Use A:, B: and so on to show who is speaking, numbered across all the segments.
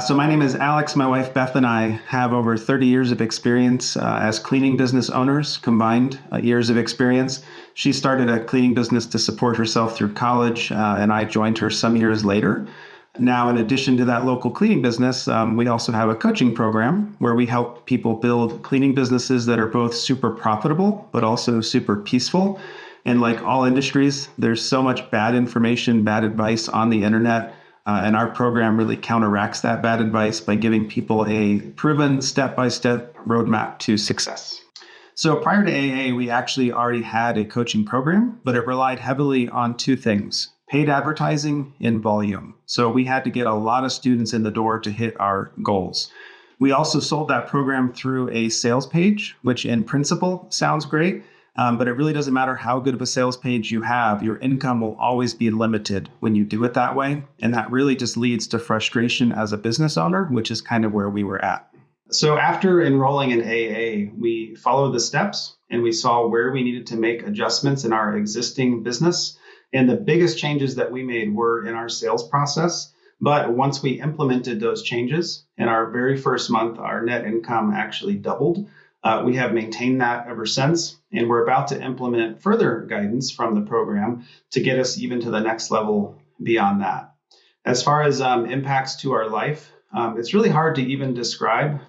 A: So my name is Alex. My wife Beth and I have over 30 years of experience as cleaning business owners, combined years of experience. She started a cleaning business to support herself through college, and I joined her some years later. Now, in addition to that local cleaning business, we also have a coaching program where we help people build cleaning businesses that are both super profitable, but also super peaceful. And like all industries, there's so much bad information, bad advice on the internet. And our program really counteracts that bad advice by giving people a proven step-by-step roadmap to success. So prior to AA, we actually already had a coaching program, but it relied heavily on two things: paid advertising and volume. So we had to get a lot of students in the door to hit our goals. We also sold that program through a sales page, which in principle sounds great. But it really doesn't matter how good of a sales page you have. Your income will always be limited when you do it that way. And that really just leads to frustration as a business owner, which is kind of where we were at. So after enrolling in AA, we followed the steps and we saw where we needed to make adjustments in our existing business. And the biggest changes that we made were in our sales process. But once we implemented those changes, in our very first month, our net income actually doubled. We have maintained that ever since, and we're about to implement further guidance from the program to get us even to the next level beyond that. As far as impacts to our life, it's really hard to even describe,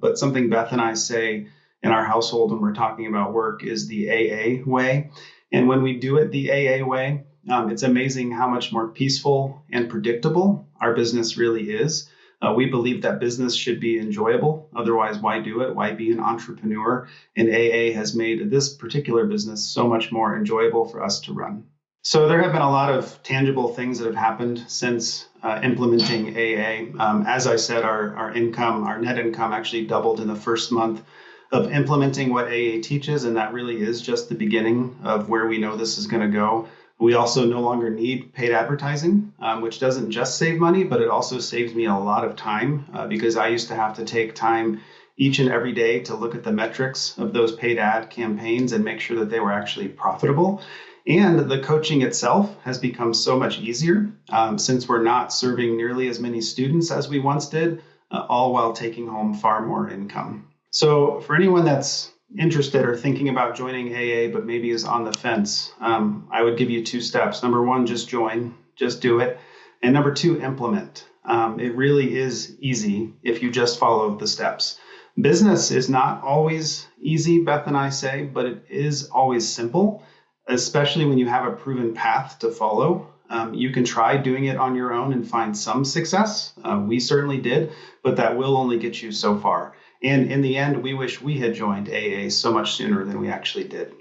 A: but something Beth and I say in our household when we're talking about work is the AA way. And when we do it the AA way, it's amazing how much more peaceful and predictable our business really is. We believe that business should be enjoyable. Otherwise, why do it? Why be an entrepreneur? And AA has made this particular business so much more enjoyable for us to run. So there have been a lot of tangible things that have happened since implementing AA. As I said, our net income actually doubled in the first month of implementing what AA teaches. And that really is just the beginning of where we know this is going to go. We also no longer need paid advertising, which doesn't just save money, but it also saves me a lot of time because I used to have to take time each and every day to look at the metrics of those paid ad campaigns and make sure that they were actually profitable. And the coaching itself has become so much easier since we're not serving nearly as many students as we once did, all while taking home far more income. So for anyone that's interested or thinking about joining AA, but maybe is on the fence, I would give you two steps. Number one, just join, just do it. And number two, implement. It really is easy if you just follow the steps. Business is not always easy, Beth and I say, but it is always simple, especially when you have a proven path to follow. You can try doing it on your own and find some success. We certainly did, but that will only get you so far. And in the end, we wish we had joined AA so much sooner than we actually did.